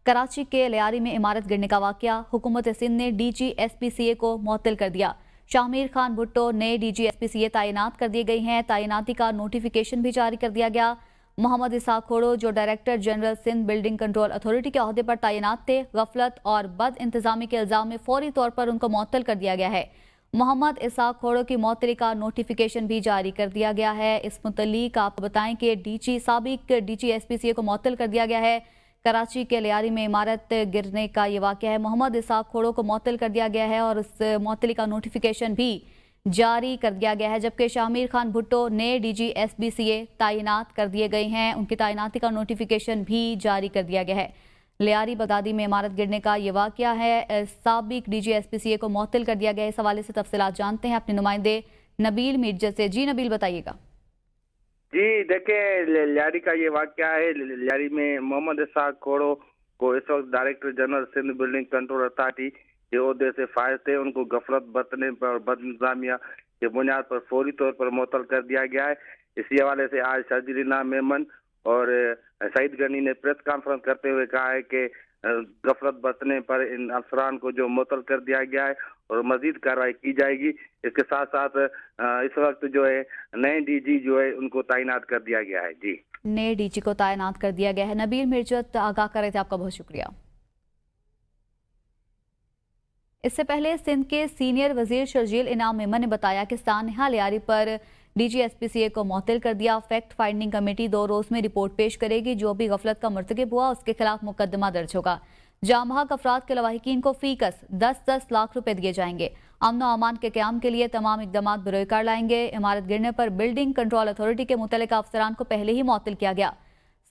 कराची के लियारी में इमारत गिरने का वाकया, हुकूमत सिंध ने DG-SPCA को मुअत्तल कर दिया। शामिर खान भुट्टो नए DG-SPCA तैनात कर दिए गए हैं। तैनाती का नोटिफिकेशन भी जारी कर दिया गया। मोहम्मद इसाक खोड़ो जो director general Sindh building control authority के अहदे पर तैनात थे, गफलत और बद इंतजामी के इल्जाम में फौरी तौर पर उनको मुअत्तल कर दिया गया है। मोहम्मद इसाक खोड़ो की मुअत्तली का नोटिफिकेशन भी जारी कर दिया गया है। इस मुतल्लिक आपको बताएं कि साबिक DG-SPCA को मुअत्तल कर दिया गया है। कराची के लियारी में इमारत गिरने का ये वाक़या है। मोहम्मद इसाक खोड़ो को मुअत्तल कर दिया गया है और उस मुअत्तली का नोटिफिकेशन भी जारी कर दिया गया है, जबकि शामिर खान भुट्टो नए DG-SPCA तैनात कर दिए गए हैं। उनकी तैनाती का नोटिफिकेशन भी जारी कर दिया गया है। लियारी बगदादी में इमारत गिरने का ये वाक़या है। साबिक DG-SPCA को मुअत्तल कर दिया गया है। इस हवाले से तफसीलात जानते हैं अपने नुमाइंदे नबील मीर्जा से। जी नबील, बताइएगा। जी देखिए, लियारी का ये वाक़या है। लियारी में मोहम्मद इसाक खोड़ो को इस वक्त director general Sindh building control authority के ओहदे से फायज थे। उनको गफलत बरतने पर, बदनिज़ामिया के बुनियाद पर फौरी तौर पर मुअत्तल कर दिया गया है। इसी हवाले से आज शर्जीला मेमन और सईद गनी ने प्रेस कॉन्फ्रेंस करते हुए कहा है कि गफलत बरतने पर इन अफसरान को जो मुअत्तल कर दिया गया है और मजीद कार्रवाई की जाएगी। इसके साथ साथ इस वक्त जो है नए DG जो है उनको तैनात कर दिया गया है। जी, नए DG को तैनात कर दिया गया है। नबील मिर्जत आगाह कर रहे थे, आपका बहुत शुक्रिया। इससे पहले सिंध के सीनियर वजीर शर्जील इनाम मेमन ने बताया कि सानहा लियारी पर DG-SPCA को मुअत्तल कर दिया। फैक्ट फाइंडिंग कमेटी 2 रोज में रिपोर्ट पेश करेगी। जो भी गफलत का मर्तकब हुआ उसके खिलाफ मुकदमा दर्ज होगा। जामहक अफराद के लवाहिकीन को फीकस 10-10 लाख रुपए दिए जाएंगे। अमन व अमान के क़याम के लिए तमाम इकदाम बरोकार लाएंगे। इमारत गिरने पर बिल्डिंग कंट्रोल अथॉरिटी के मुतल्लिका अफसरान को पहले ही मुअत्तल किया गया।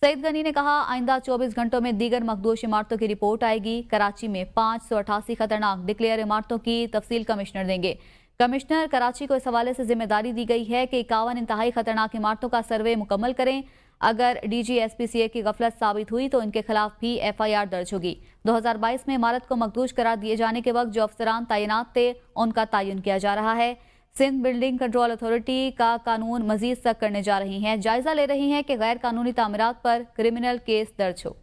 सईद गनी ने कहा, आइंदा 24 घंटों में दीगर मखदूश इमारतों की रिपोर्ट आएगी। कराची में 588 खतरनाक डिक्लेयर इमारतों की तफसील कमिश्नर देंगे। कमिश्नर कराची को इस हवाले से जिम्मेदारी दी गई है कि 51 इंतहाई खतरनाक इमारतों का सर्वे मुकम्मल करें। अगर DG-SPCA की गफलत साबित हुई तो इनके खिलाफ भी FIR दर्ज होगी। 2022 में इमारत को मखदूश करार दिए जाने के वक्त जो अफसरान तैनात थे उनका तयन किया जा रहा है। सिंध बिल्डिंग कंट्रोल अथॉरिटी का कानून मजीद सख्त करने जा रही हैं। जायजा ले रही हैं कि गैर कानूनी तामीरात पर क्रिमिनल केस दर्ज हो।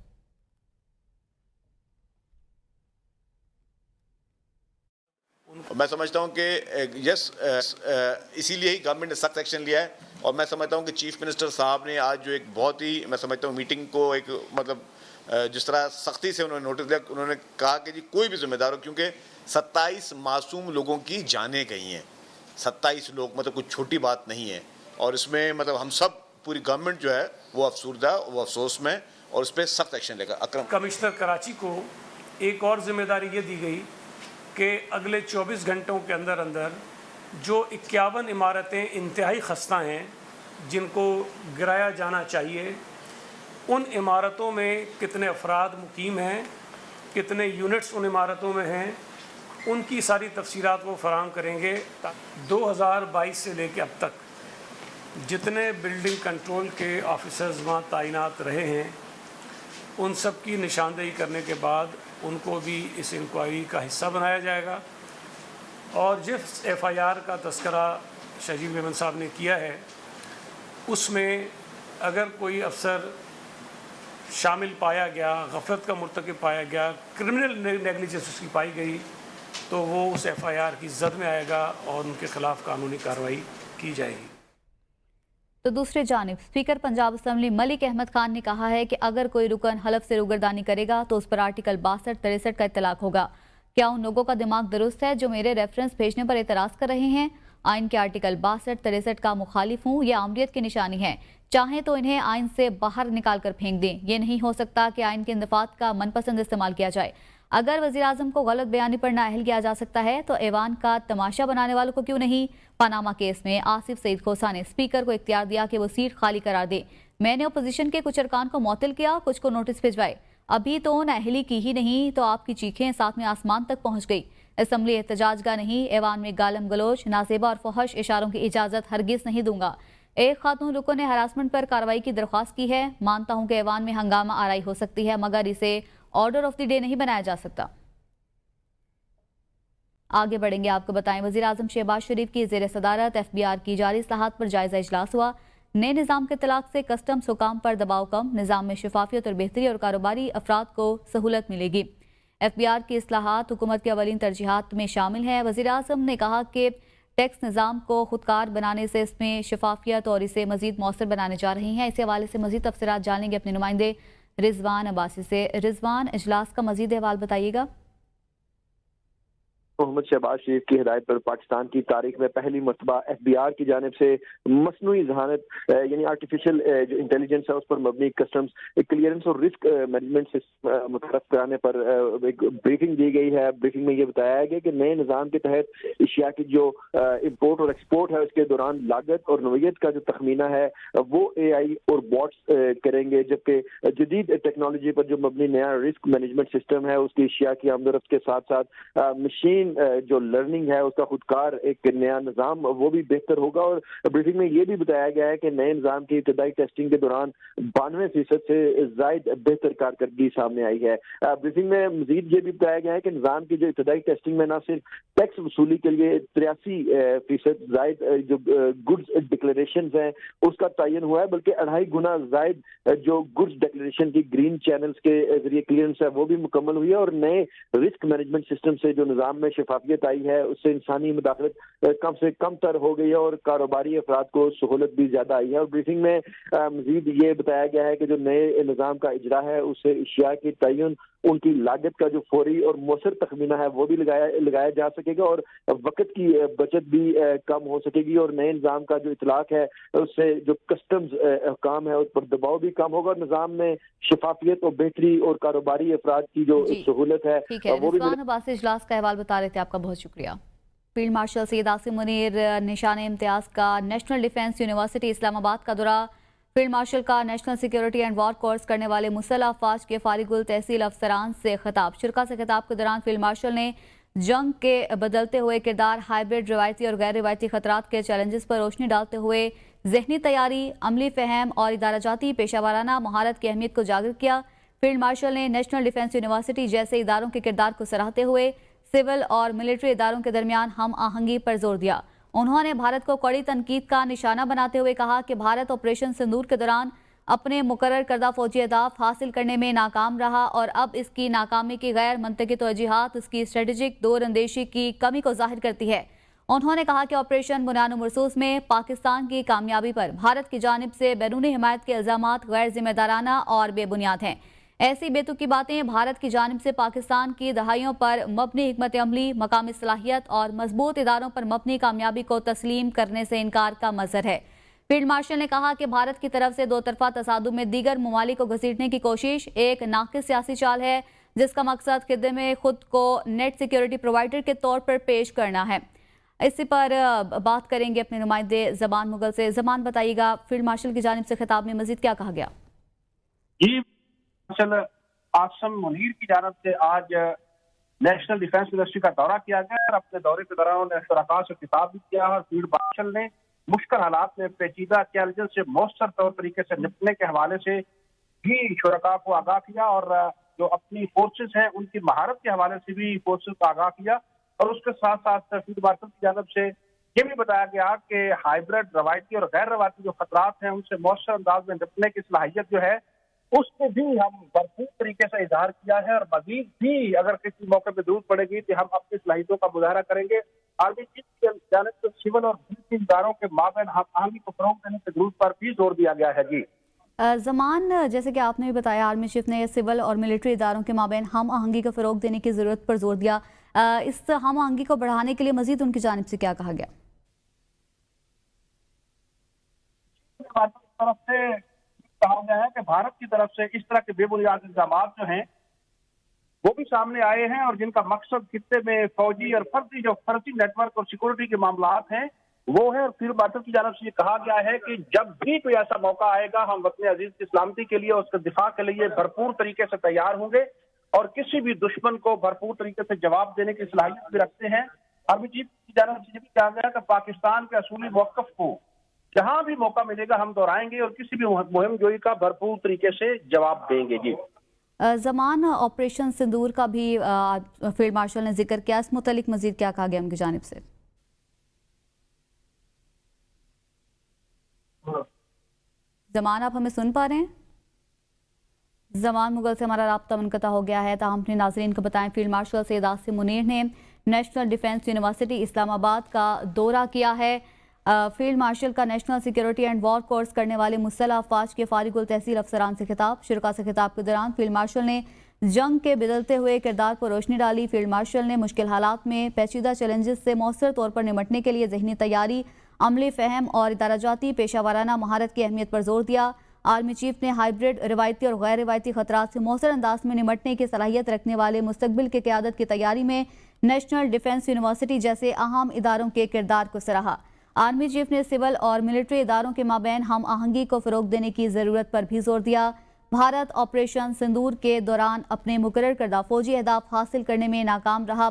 मैं समझता हूं कि इसीलिए ही गवर्नमेंट ने सख्त एक्शन लिया है। और मैं समझता हूं कि चीफ मिनिस्टर साहब ने आज जो एक बहुत ही, मैं समझता हूं, मीटिंग को एक मतलब जिस तरह सख्ती से उन्होंने नोटिस दिया, उन्होंने कहा कि जी कोई भी जिम्मेदार हो, क्योंकि 27 मासूम लोगों की जानें गई हैं। 27 लोग मतलब कुछ छोटी बात नहीं है। और इसमें मतलब हम सब, पूरी गवर्नमेंट जो है वो अफसोसदा, वो अफसोस में, और उस पर सख्त एक्शन लेगा। अकरम कमिश्नर कराची को एक और जिम्मेदारी ये दी गई कि अगले 24 घंटों के अंदर अंदर जो 51 इमारतें इंतहाई खस्ता हैं जिनको गिराया जाना चाहिए, उन इमारतों में कितने अफराद मुकीम हैं, कितने यूनिट्स उन इमारतों में हैं, उनकी सारी तफसीलात वो फराहम करेंगे। 2022 से लेकर अब तक जितने बिल्डिंग कंट्रोल के ऑफिसर्स वहाँ तैनात रहे हैं उन सब की निशानदेही करने के बाद उनको भी इस इंक्वायरी का हिस्सा बनाया जाएगा। और जिस FIR का तस्करा शर्जील मेमन साहब ने किया है उसमें अगर कोई अफसर शामिल पाया गया, गफलत का मुर्तकिब पाया गया, क्रिमिनल नेगलिजेंस उसकी पाई गई, तो वो उस FIR की जद में आएगा और उनके खिलाफ कानूनी कार्रवाई की जाएगी। तो दूसरी जानिब स्पीकर पंजाब असम्बली मलिक अहमद खान ने कहा है कि अगर कोई रुकन हलफ से रुगरदानी करेगा तो उस पर आर्टिकल 62-63 का इत्तलाक होगा। क्या उन लोगों का दिमाग दुरुस्त है जो मेरे रेफरेंस भेजने पर एतराज़ कर रहे हैं? आइन के आर्टिकल 62-63 का मुखालिफ हूँ, यह आमरीत की निशानी है। चाहें तो इन्हें आइन से बाहर निकाल कर फेंक दें। ये नहीं हो सकता कि आइन के इंदफात का मनपसंद इस्तेमाल किया जाए। अगर वज़ीर आज़म को गलत बयानी पर नाअहल किया जा सकता है तो ऐवान का तमाशा बनाने वालों को क्यों नहीं? पनामा केस में आसिफ सईद खोसा ने स्पीकर को इख्तियार दिया कि वो सीट खाली करार दे। मैंने अपोजिशन के कुछ अरकान को मुअत्तल किया, कुछ को नोटिस भिजवाए। अभी तो नाअहली की ही नहीं तो आपकी चीखें साथ में आसमान तक पहुंच गई। असम्बली एहतजाजगा नहीं, ऐवान में गालम गलोच, नाजेबा और फहश इशारों की इजाजत हरगिज नहीं दूंगा। एक खातून रुकन ने हरासमेंट पर कार्रवाई की दरख्वास्त की है। मानता हूं कि ऐवान में हंगामा आराई हो सकती है, मगर इसे ऑर्डर ऑफ द डे नहीं बनाया जा सकता। आगे बढ़ेंगे, आपको बताएं वज़ीर आज़म शहबाज शरीफ की ज़ेर सदारत FBR की जारी इस्लाहात पर जायजा इजलास हुआ। नए निज़ाम के तलाक से कस्टम्स हुकाम पर दबाव कम, निज़ाम में शफाफियत और बेहतरी और कारोबारी अफराद को सहूलत मिलेगी। FBR की इस्लाहात हुकूमत की अवलीन तरजीहात में शामिल है। वज़ीर आज़म ने कहा कि टैक्स निज़ाम को खुदकार बनाने से इसमें शफाफियत और इसे मज़ीद मौसर बनाने जा रही हैं। इसी हवाले से मज़ीद तफसीरात जानेंगे अपने नुमाइंदे रिजवान अब्बासी से। रिजवान, इजलास का मज़ीद अहवाल बताइएगा। मोहम्मद शहबाज शरीफ की हिदायत पर पाकिस्तान की तारीख में पहली मरतबा FBR की जानिब से मसनूई जहानत यानी आर्टिफिशियल जो इंटेलिजेंस है उस पर मबनी कस्टम्स क्लियरेंस और रिस्क मैनेजमेंट सिस्टम मुतरफ कराने पर एक ब्रीफिंग दी गई है। ब्रीफिंग में ये बताया गया कि नए निज़ाम के तहत एशिया की जो इम्पोर्ट और एक्सपोर्ट है उसके दौरान लागत और नोयत का जो तखमीना है वो AI और बॉट्स करेंगे, जबकि जदीद टेक्नोलॉजी पर जो मबनी नया रिस्क मैनेजमेंट सिस्टम है उसकी एशिया की आमदरफ्त के साथ साथ मशीन जो लर्निंग है उसका खुदकार एक नया निज़ाम वो भी बेहतर होगा। और ब्रीफिंग में ये भी बताया गया है कि नए निज़ाम की इब्तदाई टेस्टिंग के दौरान 92% से जायद बेहतर कारकर्दगी सामने आई है। ब्रीफिंग में मजीद ये भी बताया गया है कि निज़ाम की जो इब्तदाई टेस्टिंग में न सिर्फ टैक्स वसूली के लिए 83% जायद जो गुड्स डिक्लेरेशन हैं उसका तयन हुआ है, बल्कि 2.5 गुना जायद जो गुड्स डिक्लेरेशन की ग्रीन चैनल्स के जरिए क्लियरेंस है वो भी मुकम्मल हुई है। और नए रिस्क मैनेजमेंट सिस्टम से जो निज़ाम में शफाफियत आई है उससे इंसानी मुदाखलत कम से कम तर हो गई है और कारोबारी अफराद को सहूलत भी ज्यादा आई है। और ब्रीफिंग में मजीद ये बताया गया है कि जो नए निज़ाम का इजरा है उससे एशिया की तयन उनकी लागत का जो फौरी और मौसर तखमीना है वो भी लगाया जा सकेगा और वक्त की बचत भी कम हो सकेगी। और नए निज़ाम का जो इतलाक है उससे जो कस्टम्स काम है उस पर दबाव भी कम होगा और निज़ाम में शफाफियत और बेहतरी और कारोबारी अफराद की जो सहूलत है वो भी। रिजवान अब्बासी इजलास का अहवाल बता रहे थे, आपका बहुत शुक्रिया। फील्ड मार्शल सैयद आसिम मुनीर निशान इम्तियाज का नेशनल डिफेंस यूनिवर्सिटी इस्लामाबाद का दौरा। फील्ड मार्शल का national security and war course करने वाले मुसल्लह अफवाज के फारिगुल तहसील अफसरान से खिताब। शुरा से खिताब के दौरान फील्ड मार्शल ने जंग के बदलते हुए किरदार, हाइब्रिड, रिवायती और गैर रिवायती खतरात के चैलेंजेस पर रोशनी डालते हुए जहनी तैयारी, अमली फहम और इदाराजाती पेशावराना महारत की अहमियत को उजागर किया। फील्ड मार्शल ने नेशनल डिफेंस यूनिवर्सिटी जैसे इदारों के किरदार को सराहते हुए सिविल और मिलिट्री इदारों के दरमियान हम आहंगी पर जोर दिया। उन्होंने भारत को कड़ी तनकीद का निशाना बनाते हुए कहा कि भारत ऑपरेशन सिंदूर के दौरान अपने मुकर्रर करदा फौजी अहदाफ हासिल करने में नाकाम रहा और अब इसकी नाकामी की गैर मंतकी तवज्जुहात उसकी स्ट्रेटेजिक दूर अंदेशी की कमी को जाहिर करती है। उन्होंने कहा कि ऑपरेशन बुनियाद मरसूस में पाकिस्तान की कामयाबी पर भारत की जानिब से बैरूनी हिमायत के इल्जामात गैर जिम्मेदाराना और बेबुनियाद हैं। ऐसी बेतुकी बातें भारत की जानिब से पाकिस्तान की दहाइयों पर मबनी हिकमत अमली, मकामी सलाहियत और मजबूत इदारों पर मबनी कामयाबी को तस्लीम करने से इनकार का मजहर है। फील्ड मार्शल ने कहा कि भारत की तरफ से दो तरफा तसादुम में दीगर ममालिक को घसीटने की कोशिश एक नाकिस सियासी चाल है जिसका मकसद खिदे में खुद को नेट सिक्योरिटी प्रोवाइडर के तौर पर पेश करना है। इसी पर बात करेंगे अपने नुमाइंदे जमान मुगल से। जमान, बताइएगा फील्ड मार्शल की जानिब से खिताब में मजीद क्या कहा गया? जी, मार्शल आसिम मुनीर की जानिब से आज नेशनल डिफेंस यूनिवर्सिटी का दौरा किया गया और अपने दौरे के दौरान उन्होंने शुरका से खिताब भी किया और फील्ड मार्शल ने मुश्किल हालात में पेचीदा चैलेंजेस से मौसर तौर तरीके से निपटने के हवाले से भी शुरका को आगाह किया और जो अपनी फोर्सेस हैं उनकी महारत के हवाले से भी फोर्सेस को आगाह किया। और उसके साथ साथ फील्ड मार्शल की जानिब से ये भी बताया गया कि हाइब्रिड, रवायती और गैर रवायती जो खतरात हैं उनसे मौसर अंदाज में निपटने की सलाहियत जो है उससे भी हम भरपूर तरीके से इजहार किया है और मजीद भी अगर किसी मौके पर जरूरत पड़ेगी तो हम अपनी सलाहियतों का मुजाहरा करेंगे। आर्मी चीफ की जानिब से सिविल और मिलिट्री इदारों के माबैन हम आहंगी को फरोग देने की जरूरत पर भी जोर दिया गया है। जी जमान, जैसे कि आपने भी बताया आर्मी चीफ ने सिविल और मिलिट्री इदारों के माबैन हम आहंगी को फरोग देने की जरूरत पर जोर दिया। इस हम आहंगी को बढ़ाने के लिए मजीद उनकी जानिब से क्या कहा गया? तरफ से कहा गया है कि भारत की तरफ से इस तरह के बेबुनियाद इल्जाम जो हैं वो भी सामने आए हैं और जिनका मकसद खित्ते में फौजी और फर्जी नेटवर्क और सिक्योरिटी के मामलात हैं वो है। और फील्ड मार्शल की जानिब से ये कहा गया है कि जब भी कोई ऐसा मौका आएगा हम वतन अजीज की सलामती के लिए उसके दिफा के लिए भरपूर तरीके से तैयार होंगे और किसी भी दुश्मन को भरपूर तरीके से जवाब देने की सलाहियत भी रखते हैं। आर्मी चीफ की जानिब से ये भी कहा गया कि पाकिस्तान के असूली मौक़िफ़ को जहां भी मौका मिलेगा हम दोहराएंगे और किसी भी मुहिम जोई का भरपूर तरीके से जवाब देंगे। जी जमान, ऑपरेशन सिंदूर का भी फील्ड मार्शल ने जिक्र किया, इस मुतालिक मजीद क्या कहा गया उनकी जानिब से? زمان آپ ہمیں سن پا رہے ہیں؟ زمان مغل سے ہمارا رابطہ منقطع ہو گیا ہے، تاہم اپنے ناظرین کو بتائیں فیلڈ مارشل سید عاصم منیر نے نیشنل ڈیفنس یونیورسٹی اسلام آباد کا دورہ کیا ہے۔ فیلڈ مارشل کا national security and war course کرنے والے مسلح افواج کے فارغ التحصیل افسران سے خطاب۔ شرکاء سے خطاب کے دوران فیلڈ مارشل نے جنگ کے بدلتے ہوئے کردار پر روشنی ڈالی۔ فیلڈ مارشل نے مشکل حالات میں پیچیدہ چیلنجز سے مؤثر طور پر نمٹنے کے لیے ذہنی تیاری، عملی فہم اور ادارہ جاتی پیشہ ورانہ مہارت کی اہمیت پر زور دیا۔ آرمی چیف نے ہائیبرڈ، روایتی اور غیر روایتی خطرات سے مؤثر انداز میں نمٹنے کی صلاحیت رکھنے والے مستقبل کے قیادت کی تیاری میں نیشنل ڈیفنس یونیورسٹی جیسے اہم اداروں کے کردار کو سراہا۔ آرمی چیف نے سول اور ملٹری اداروں کے مابین ہم آہنگی کو فروغ دینے کی ضرورت پر بھی زور دیا۔ بھارت آپریشن سندور کے دوران اپنے مقرر کردہ فوجی اہداف حاصل کرنے میں ناکام رہا۔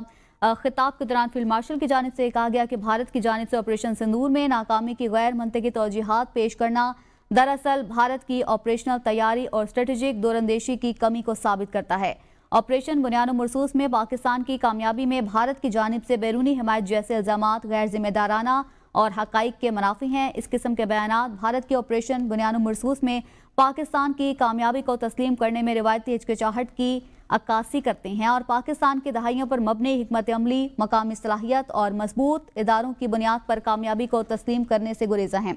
خطاب کے دوران فیلڈ مارشل کی جانب سے کہا گیا کہ بھارت کی جانب سے آپریشن سندور میں ناکامی کی غیر منطقی توجیحات پیش کرنا دراصل بھارت کی آپریشنل تیاری اور اسٹریٹجک دوراندیشی کی کمی کو ثابت کرتا ہے۔ آپریشن بنیان و مرصوص میں پاکستان کی کامیابی میں بھارت کی جانب سے بیرونی حمایت جیسے الزامات غیر ذمہ دارانہ اور حقائق کے منافی ہیں۔ اس قسم کے بیانات بھارت کی آپریشن بنیان و مرصوص میں پاکستان کی کامیابی کو تسلیم کرنے میں روایتی ہچکچاہٹ کی عکاسی کرتے ہیں اور پاکستان کی دہائیوں پر مبنی حکمت عملی، مقامی صلاحیت اور مضبوط اداروں کی بنیاد پر کامیابی کو تسلیم کرنے سے گریزاں ہیں۔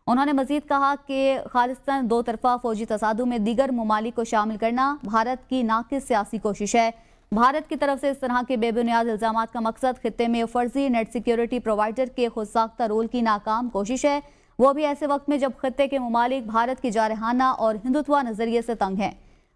انہوں نے مزید کہا کہ خالصتاً دو طرفہ فوجی تصادم میں دیگر ممالک کو شامل کرنا بھارت کی ناقص سیاسی کوشش ہے۔ بھارت کی طرف سے اس طرح کے بے بنیاد الزامات کا مقصد خطے میں فرضی نیٹ سیکیورٹی پرووائڈر کے خود ساختہ رول کی ناکام کوشش ہے، وہ بھی ایسے وقت میں جب خطے کے ممالک بھارت کی جارحانہ اور ہندوتوا نظریے سے تنگ ہیں۔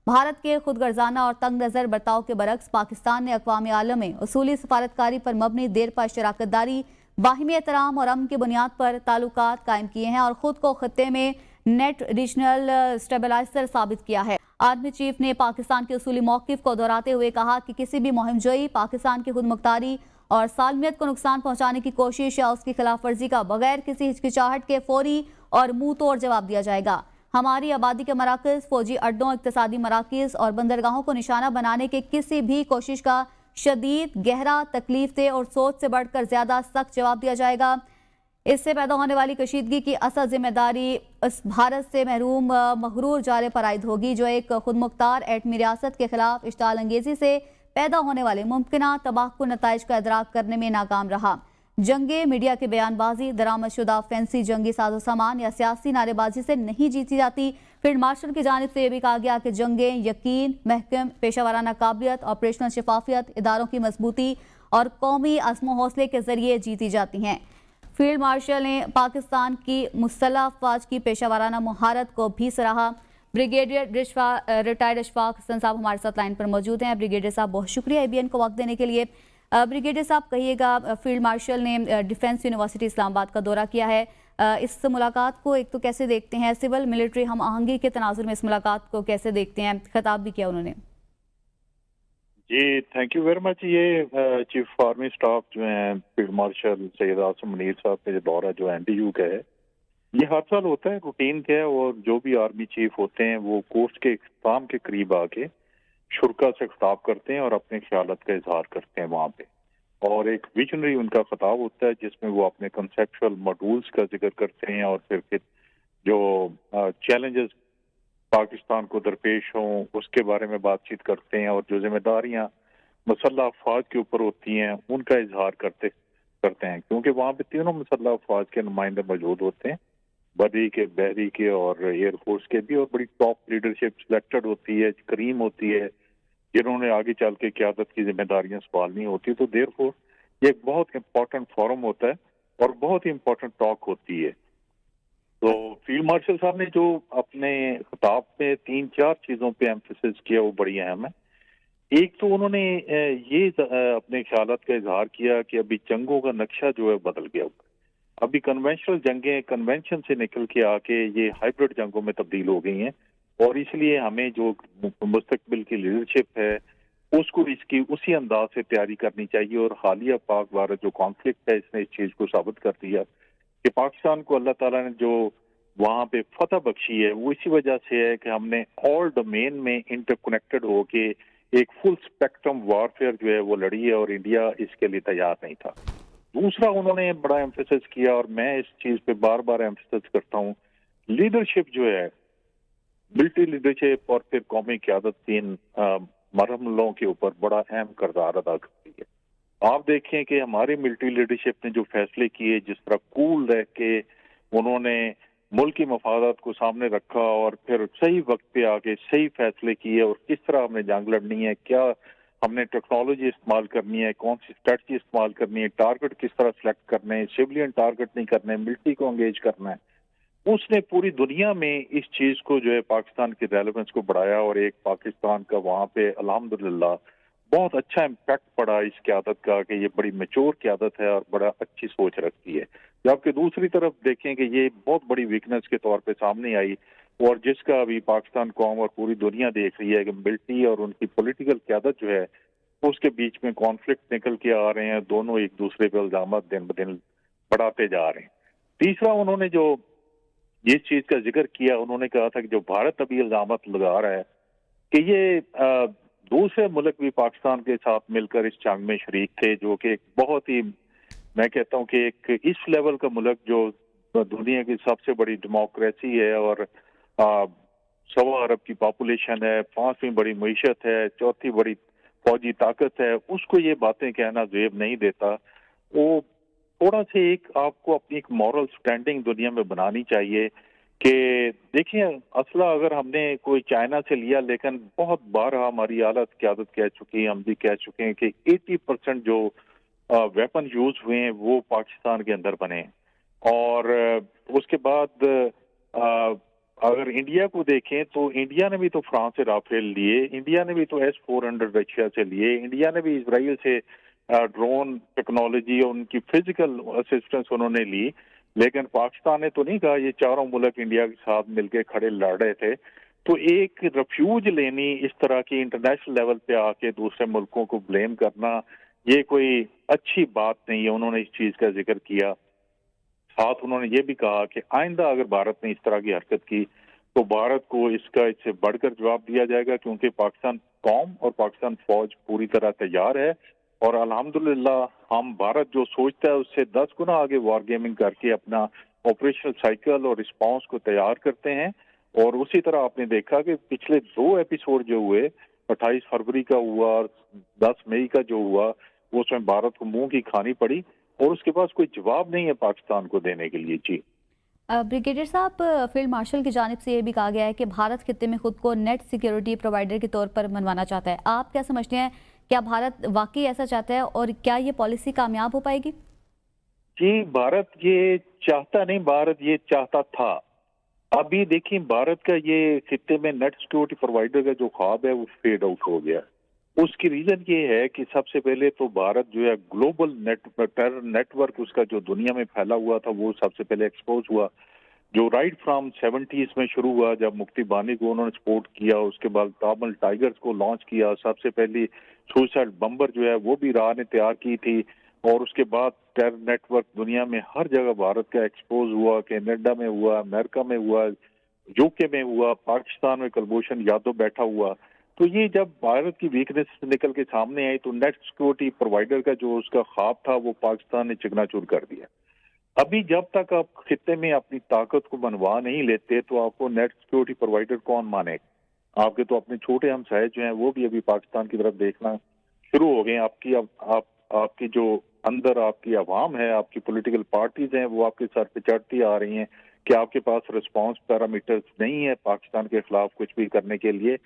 بھارت کے خود غرضانہ اور تنگ نظر برتاؤ کے برعکس پاکستان نے اقوام عالم میں اصولی سفارتکاری پر مبنی دیرپا شراکت داری، باہمی احترام اور امن کی بنیاد پر تعلقات قائم کیے ہیں اور خود کو خطے میں نیٹ ریجنل اسٹیبلائزر ثابت کیا ہے۔ آرمی چیف نے پاکستان کے اصولی موقف کو دہراتے ہوئے کہا کہ کسی بھی مہم جوئی، پاکستان کی خود مختاری اور سالمیت کو نقصان پہنچانے کی کوشش یا اس کی خلاف ورزی کا بغیر کسی ہچکچاہٹ کے فوری اور منہ توڑ جواب دیا جائے گا۔ ہماری آبادی کے مراکز، فوجی اڈوں، اقتصادی مراکز اور بندرگاہوں کو نشانہ بنانے کے کسی بھی کوشش کا شدید، گہرا، تکلیف دہ اور سوچ سے بڑھ کر زیادہ سخت جواب دیا جائے گا۔ اس سے پیدا ہونے والی کشیدگی کی اصل ذمہ داری اس بھارت سے محروم مغرور جارے پر عائد ہوگی جو ایک خود مختار ایٹمی ریاست کے خلاف اشتعال انگیزی سے پیدا ہونے والے ممکنہ تباہ کن نتائج کا ادراک کرنے میں ناکام رہا۔ جنگیں میڈیا کے بیان بازی، درآمد شدہ فینسی جنگی ساز و سامان یا سیاسی نعرے بازی سے نہیں جیتی جاتی۔ فیلڈ مارشل کی جانب سے یہ بھی کہا گیا کہ جنگیں یقین، محکم پیشہ ورانہ قابلیت، آپریشنل شفافیت، اداروں کی مضبوطی اور قومی عزم و حوصلے کے ذریعے جیتی جاتی ہیں۔ فیلڈ مارشل نے پاکستان کی مسلح افواج کی پیشہ ورانہ مہارت کو بھی سراہا۔ بریگیڈیئر ریٹائرڈ اشفاق حسن صاحب ہمارے ساتھ لائن پر موجود ہیں۔ بریگیڈیئر صاحب بہت شکریہ ABN کو وقت دینے کے لیے۔ بریگیڈیئر صاحب کہیے گا، فیلڈ مارشل نے ڈیفنس یونیورسٹی اسلام آباد کا دورہ کیا ہے، اس ملاقات کو ایک تو کیسے دیکھتے ہیں، سول ملٹری ہم آہنگی کے تناظر میں اس ملاقات کو کیسے دیکھتے ہیں، خطاب بھی کیا انہوں نے؟ جی تھینک یو ویری مچ۔ یہ چیف آرمی اسٹاف جو ہیں فیلڈ مارشل سید عاصم منیر صاحب کا جو دورہ جو NDU کا ہے، یہ ہر سال ہوتا ہے، روٹین کا ہے، اور جو بھی آرمی چیف ہوتے ہیں وہ کورس کے اختتام کے قریب آ کے شرکاء سے خطاب کرتے ہیں اور اپنے خیالات کا اظہار کرتے ہیں وہاں پہ، اور ایک ویژنری ان کا خطاب ہوتا ہے جس میں وہ اپنے کنسیپچول ماڈولز کا ذکر کرتے ہیں اور پھر جو چیلنجز پاکستان کو درپیش ہوں اس کے بارے میں بات چیت کرتے ہیں، اور جو ذمہ داریاں مسلح افواج کے اوپر ہوتی ہیں ان کا اظہار کرتے ہیں، کیونکہ وہاں پہ تینوں مسلح افواج کے نمائندے موجود ہوتے ہیں، بری کے، بحری کے اور ایئر فورس کے بھی، اور بڑی ٹاپ لیڈرشپ سلیکٹڈ ہوتی ہے، کریم ہوتی ہے، جنہوں نے آگے چل کے قیادت کی ذمہ داریاں سنبھالنی ہوتی ہے۔ تو دیر فور یہ ایک بہت امپورٹنٹ فورم ہوتا ہے اور بہت ہی امپورٹنٹ ٹاک ہوتی ہے۔ تو فیلڈ مارشل صاحب نے جو اپنے خطاب میں 3-4 چیزوں پہ ایمفیسس کیا وہ بڑی اہم ہے۔ ایک تو انہوں نے یہ اپنے خیالات کا اظہار کیا کہ ابھی جنگوں کا نقشہ جو ہے بدل گیا ہوا، ابھی کنونشنل جنگیں کنونشن سے نکل کے آ کے یہ ہائیبرڈ جنگوں میں تبدیل ہو گئی ہیں، اور اس لیے ہمیں جو مستقبل کی لیڈرشپ ہے اس کو اس کی اسی انداز سے تیاری کرنی چاہیے، اور حالیہ پاک بھارت جو کانفلکٹ ہے اس نے اس چیز کو ثابت کر دیا کہ پاکستان کو اللہ تعالیٰ نے جو وہاں پہ فتح بخشی ہے وہ اسی وجہ سے ہے کہ ہم نے آل ڈومین میں انٹر کنیکٹڈ ہو کے ایک فل اسپیکٹرم وارفیئر جو ہے وہ لڑی ہے، اور انڈیا اس کے لیے تیار نہیں تھا۔ دوسرا انہوں نے بڑا ایمفیسس کیا، اور میں اس چیز پہ بار بار ایمفیسس کرتا ہوں लीडरशिप जो है, मिलिट्री लीडरशिप और फिर कौमी क़यादत, तीन मरहलों के ऊपर बड़ा अहम किरदार अदा करती है। आप देखें कि हमारी मिलिट्री लीडरशिप ने जो फैसले किए, जिस तरह कूल रह के उन्होंने मुल्क की मफादात को सामने रखा और फिर सही वक्त पे आके सही फैसले किए, और किस तरह हमें जंग लड़नी है, क्या हमने टेक्नोलॉजी इस्तेमाल करनी है, कौन सी स्ट्रेटजी इस्तेमाल करनी है, टारगेट किस तरह सेलेक्ट करने हैं, सिविलियन टारगेट नहीं करने, मिलिट्री को एंगेज करना है, उसने पूरी दुनिया में इस चीज को जो है पाकिस्तान की रेलेवेंस को बढ़ाया। और एक पाकिस्तान का वहाँ पे अल्हम्दुलिल्लाह बहुत अच्छा इम्पैक्ट पड़ा इस क़यादत का कि ये बड़ी मैच्योर क़यादत है और बड़ा अच्छी सोच रखती है। जबकि दूसरी तरफ देखें कि ये बहुत बड़ी वीकनेस के तौर पे सामने आई, और जिसका अभी पाकिस्तान कौम और पूरी दुनिया देख रही है कि मिलिट्री और उनकी पॉलिटिकल क़यादत जो है उसके बीच में कॉन्फ्लिक्ट निकल के आ रहे हैं, दोनों एक दूसरे पे इल्जाम दिन ब दिन बढ़ाते जा रहे हैं। तीसरा, उन्होंने जो जिस चीज का जिक्र किया, उन्होंने कहा था कि जो भारत अभी इल्जाम लगा रहा है कि ये दूसरे मुल्क भी पाकिस्तान के साथ मिलकर इस जंग में शरीक थे, जो कि एक बहुत ही, मैं कहता हूं कि एक इस लेवल का मुल्क जो दुनिया की सबसे बड़ी डेमोक्रेसी है और 1.25 अरब की पॉपुलेशन है, 5वीं बड़ी मईशत है, 4थी बड़ी फौजी ताकत है, उसको ये बातें कहना जेब नहीं देता। वो थोड़ा से एक आपको अपनी एक मॉरल स्टैंडिंग दुनिया में बनानी चाहिए कि देखिए, असला अगर हमने कोई चाइना से लिया, लेकिन बहुत बार हमारी आला क़यादत कह चुकी है, हम भी कह चुके हैं कि 80% जो वेपन यूज हुए हैं वो पाकिस्तान के अंदर बने। और उसके बाद अगर इंडिया को देखें तो इंडिया ने भी तो फ्रांस से राफेल लिए, इंडिया ने भी तो S-400 रशिया से लिए, इंडिया ने भी इजराइल से ड्रोन टेक्नोलॉजी और उनकी फिजिकल असिस्टेंस उन्होंने ली। लेकिन पाकिस्तान ने तो नहीं कहा ये चारों मुल्क इंडिया के साथ मिलकर खड़े लड़ रहे थे। तो एक रिफ्यूज लेनी इस तरह की इंटरनेशनल लेवल पे आके दूसरे मुल्कों को ब्लेम करना, ये कोई अच्छी बात नहीं है। उन्होंने इस चीज का जिक्र किया। साथ उन्होंने ये भी कहा कि आइंदा अगर भारत ने इस तरह की हरकत की तो भारत को इससे बढ़कर जवाब दिया जाएगा, क्योंकि पाकिस्तान कौम और पाकिस्तान फौज पूरी तरह तैयार है। और अल्हम्दुलिल्लाह हम भारत जो सोचता है उससे 10 गुना आगे वॉर गेमिंग करके अपना ऑपरेशनल साइकिल और रिस्पांस को तैयार करते हैं। और उसी तरह आपने देखा कि पिछले 2 एपिसोड जो हुए, 28 फरवरी का हुआ और 10 मई का जो हुआ, वो उसमें भारत को मुंह की खानी पड़ी और उसके पास कोई जवाब नहीं है पाकिस्तान को देने के लिए। जी ब्रिगेडियर साहब, फील्ड मार्शल की जानिब से ये भी कहा गया है कि भारत खित्ते में खुद को नेट सिक्योरिटी प्रोवाइडर के तौर पर मनवाना चाहता है। आप क्या समझते हैं, क्या भारत वाकई ऐसा चाहता है और क्या ये पॉलिसी कामयाब हो पाएगी? जी, भारत ये चाहता नहीं, भारत ये चाहता था। अभी देखिए, भारत का ये खित्ते में नेट सिक्योरिटी प्रोवाइडर का जो ख्वाब है वो फेड आउट हो गया। उसकी रीजन ये है कि सबसे पहले तो भारत जो है ग्लोबल टेरर नेटवर्क उसका जो दुनिया में फैला हुआ था वो सबसे पहले एक्सपोज हुआ, जो राइट फ्रॉम 70s में शुरू हुआ जब मुफ्ती बानी को उन्होंने सपोर्ट किया। उसके बाद तामल टाइगर्स को लॉन्च किया, सबसे पहली सुसाइड बम्बर जो है वो भी राह ने तैयार की थी। और उसके बाद टेरर नेटवर्क दुनिया में हर जगह भारत का एक्सपोज हुआ, कनाडा में हुआ, अमेरिका में हुआ, यूके में हुआ, पाकिस्तान में कुलभूषण यादव बैठा हुआ। तो ये जब भारत की वीकनेस निकल के सामने आई तो नेट सिक्योरिटी प्रोवाइडर का जो उसका ख्वाब था वो पाकिस्तान ने चिकनाचूर कर दिया। अभी जब तक आप खित्ते में अपनी ताकत को बनवा नहीं लेते तो आपको नेट सिक्योरिटी प्रोवाइडर कौन मानेगा? आपके तो अपने छोटे हमसाये जो हैं वो भी अभी पाकिस्तान की तरफ देखना शुरू हो गए। आपकी जो अंदर आपकी आवाम है, आपकी पॉलिटिकल पार्टीज हैं, वो आपके सर पे चढ़ती आ रही हैं कि आपके पास रिस्पांस पैरामीटर्स नहीं है पाकिस्तान के खिलाफ कुछ भी करने के लिए।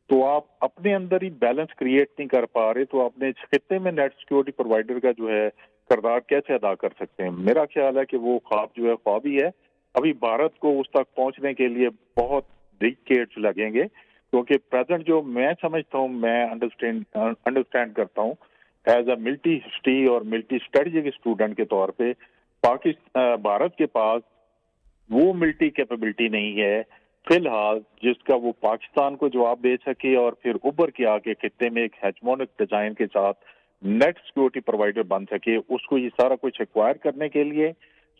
तो आप अपने अंदर ही बैलेंस क्रिएट नहीं कर पा रहे, तो अपने खित्ते में नेट सिक्योरिटी प्रोवाइडर का जो है किरदार कैसे अदा कर सकते हैं? मेरा ख्याल है कि वो ख्वाब जो है ख्वाब ही है। अभी भारत को उस तक पहुंचने के लिए बहुत डिकेड्स लगेंगे, क्योंकि प्रेजेंट जो मैं समझता हूँ, मैं अंडरस्टैंड करता हूँ एज अ मिलिट्री हिस्ट्री और मिलिट्री स्ट्रेटजी के स्टूडेंट के तौर पे, भारत के पास वो मिलिट्री कैपेबिलिटी नहीं है फिलहाल जिसका वो पाकिस्तान को जवाब दे सके और फिर उभर के आके खित्ते में एक हेजमोनिक डिजाइन के साथ नेट सिक्योरिटी प्रोवाइडर बन सके। उसको ये सारा कुछ एक्वायर करने के लिए,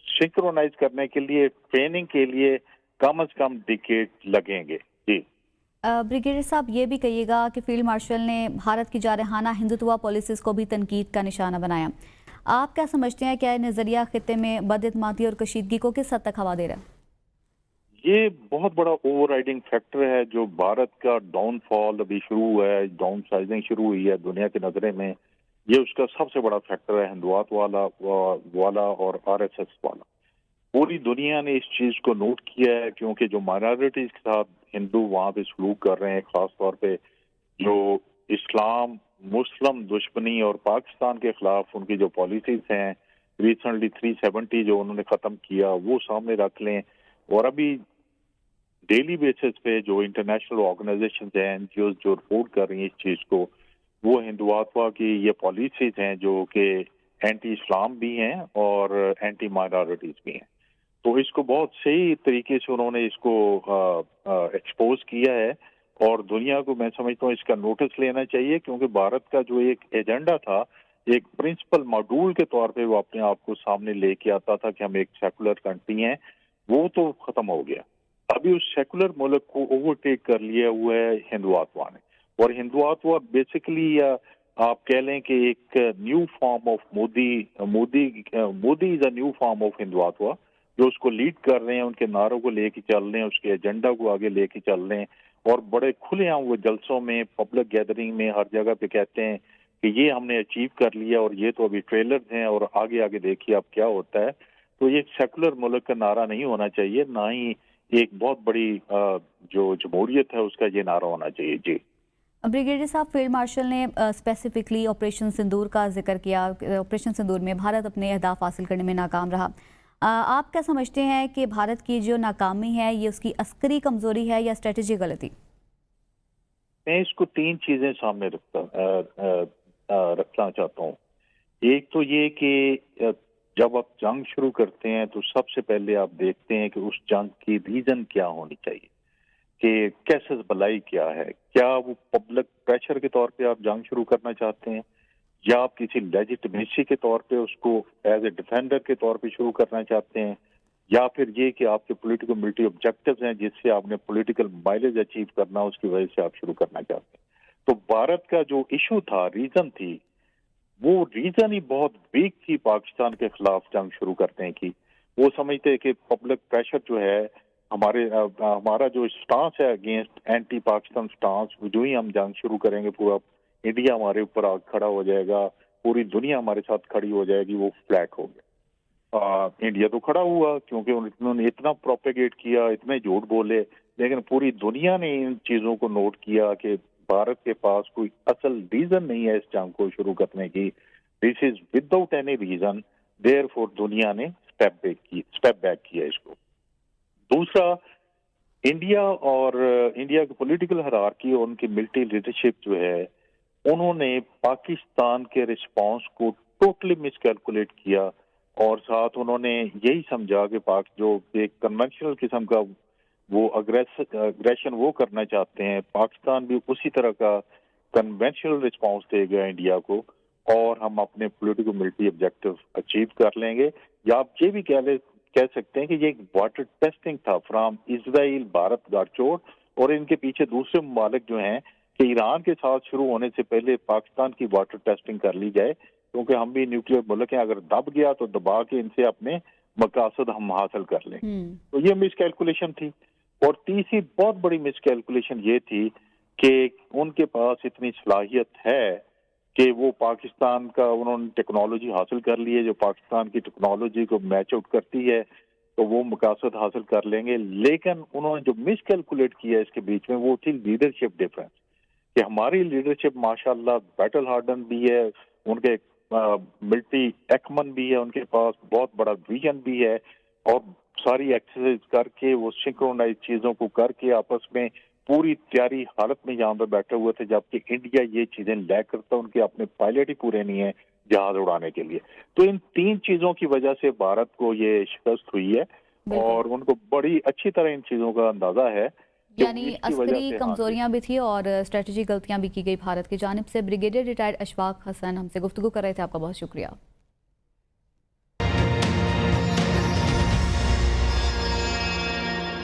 सिंक्रोनाइज करने के लिए, ट्रेनिंग के लिए कम से कम डिकेड लगेंगे। जी ब्रिगेडियर साहब, ये भी कहिएगा कि फील्ड मार्शल ने भारत की जारहाना हिंदुत्व पॉलिसीज को भी तनकीद का निशाना बनाया। आप क्या समझते हैं, क्या नजरिया खित्ते में बदइत्मादी और कशीदगी को किस हद तक हवा दे रहा है? ये बहुत बड़ा ओवरराइडिंग फैक्टर है जो भारत का डाउनफॉल अभी शुरू हुआ है, डाउन साइजिंग शुरू हुई है दुनिया की नजरें में, ये उसका सबसे बड़ा फैक्टर है, हिंदुत्व वाला और आरएसएस वाला। पूरी दुनिया ने इस चीज को नोट किया है क्योंकि जो माइनॉरिटीज के साथ हिंदू वहां पे सलूक कर रहे हैं, खास तौर पे जो इस्लाम मुस्लिम दुश्मनी और पाकिस्तान के खिलाफ उनकी जो पॉलिसीज हैं, रिसेंटली 370 जो उन्होंने खत्म किया वो सामने रख लें, और अभी डेली बेसिस पे जो इंटरनेशनल ऑर्गेनाइजेशन हैं, एनजीओ जो रिपोर्ट कर रही हैं इस चीज को, वो हिंदुत्व की ये पॉलिसीज हैं जो कि एंटी इस्लाम भी हैं और एंटी माइनॉरिटीज भी हैं। तो इसको बहुत सही तरीके से उन्होंने इसको एक्सपोज किया है और दुनिया को मैं समझता हूँ इसका नोटिस लेना चाहिए, क्योंकि भारत का जो एक एजेंडा था, एक प्रिंसिपल मॉड्यूल के तौर पे वो अपने आप को सामने लेके आता था कि हम एक सेकुलर कंट्री हैं, वो तो खत्म हो गया। अभी उस सेकुलर मुल्क को ओवरटेक कर लिया हुआ है हिंदुत्व ने, और हिंदुत्व बेसिकली आप कह लें कि एक new form of Modi is a new form of Hindutva, जो उसको लीड कर रहे हैं, उनके नारों को लेके चल रहे हैं, उसके एजेंडा को आगे लेके चल रहे हैं, और बड़े खुलेआम वो जलसों में, पब्लिक गैदरिंग में, हर जगह पे कहते हैं कि ये हमने अचीव कर लिया और ये तो अभी ट्रेलर्स हैं और आगे आगे देखिए अब क्या होता है। तो ये सेकुलर मुल्क का नारा नहीं होना चाहिए, ना ही एक बहुत बड़ी जो जमहूरियत है उसका ये नारा होना चाहिए। जी ब्रिगेडियर साहब, फील्ड मार्शल ने स्पेसिफिकली ऑपरेशन सिंदूर का जिक्र किया। ऑपरेशन सिंदूर में भारत अपने अहदाफ हासिल करने में नाकाम रहा। आप क्या समझते हैं कि भारत की जो नाकामी है ये उसकी अस्करी कमजोरी है या स्ट्रेटेजी गलती? मैं इसको तीन चीजें सामने रखना चाहता हूँ। एक तो ये कि जब आप जंग शुरू करते हैं तो सबसे पहले आप देखते हैं कि उस जंग की रीजन क्या होनी चाहिए, कि कैसे भलाई क्या है। क्या वो पब्लिक प्रेशर के तौर पे आप जंग शुरू करना चाहते हैं, या आप किसी लेजिटिमेसी के तौर पे उसको एज ए डिफेंडर के तौर पे शुरू करना चाहते हैं, या फिर ये कि आपके पॉलिटिकल मिलिट्री ऑब्जेक्टिव्स हैं जिससे आपने पॉलिटिकल माइलेज अचीव करना, उसकी वजह से आप शुरू करना चाहते हैं। तो भारत का जो इशू था, रीजन थी, वो रीजन ही बहुत वीक थी पाकिस्तान के खिलाफ जंग शुरू करने की। वो समझते हैं कि पब्लिक प्रेशर जो है, हमारा जो स्टांस है अगेंस्ट एंटी पाकिस्तान स्टांस, जो ही हम जंग शुरू करेंगे पूरा इंडिया हमारे ऊपर खड़ा हो जाएगा, पूरी दुनिया हमारे साथ खड़ी हो जाएगी, वो फ्लैट हो गया। इंडिया तो खड़ा हुआ क्योंकि उन्होंने इतना प्रोपेगेट किया, इतने झूठ बोले, लेकिन पूरी दुनिया ने इन चीजों को नोट किया कि भारत के पास कोई असल रीजन नहीं है इस जंग को शुरू करने की। This is without any reason, therefore दुनिया ने स्टेप बैक किया इसको। दूसरा, इंडिया की पॉलिटिकल हायरार्की और उनकी मिलिट्री लीडरशिप जो है, उन्होंने पाकिस्तान के रिस्पांस को टोटली मिसकैलकुलेट किया, और साथ उन्होंने यही समझा कि पाक जो एक कन्वेंशनल किस्म का वो अग्रेशन वो करना चाहते हैं, पाकिस्तान भी उसी तरह का कन्वेंशनल रिस्पांस देगा इंडिया को, और हम अपने पॉलिटिकल मिलिट्री ऑब्जेक्टिव अचीव कर लेंगे। या आप ये भी कह सकते हैं कि ये एक वाटर टेस्टिंग था फ्रॉम इजराइल, भारत गारचोड़, और इनके पीछे दूसरे ममालिक जो हैं कि ईरान के साथ शुरू होने से पहले पाकिस्तान की वाटर टेस्टिंग कर ली जाए, क्योंकि हम भी न्यूक्लियर मुल्क हैं, अगर दब गया तो दबा के इनसे अपने मकासद हम हासिल कर लें। तो ये मिसकैलकुलेशन थी। और तीसरी बहुत बड़ी मिसकैलकुलेशन ये थी कि उनके पास इतनी सलाहियत है कि वो पाकिस्तान का उन्होंने टेक्नोलॉजी हासिल कर ली है जो पाकिस्तान की टेक्नोलॉजी को मैच आउट करती है, तो वो मकासद हासिल कर लेंगे। लेकिन उन्होंने जो मिसकैलकुलेट किया इसके बीच में, वो थी लीडरशिप डिफरेंस, कि हमारी लीडरशिप माशाल्लाह बैटल हार्डन भी है, उनके मिलिट्री एक्मन भी है, उनके पास बहुत बड़ा विजन भी है, और सारी एक्सरसाइज करके वो सिंक्रोनाइज चीजों को करके आपस में पूरी तैयारी हालत में यहाँ पे बैठे हुए थे, जबकि इंडिया ये चीजें लैक करता, उनके अपने पायलट ही पूरे नहीं है जहाज उड़ाने के लिए। तो इन तीन चीजों की वजह से भारत को ये शिकस्त हुई है, और उनको बड़ी अच्छी तरह इन चीजों का अंदाजा है। यानी अस्करी कमजोरियां भी थी और स्ट्रेटेजी गलतियां भी की गई भारत की जानिब से। ब्रिगेडियर रिटायर्ड अशफाक हसन हमसे गुफ्तगू कर रहे थे, आपका बहुत शुक्रिया।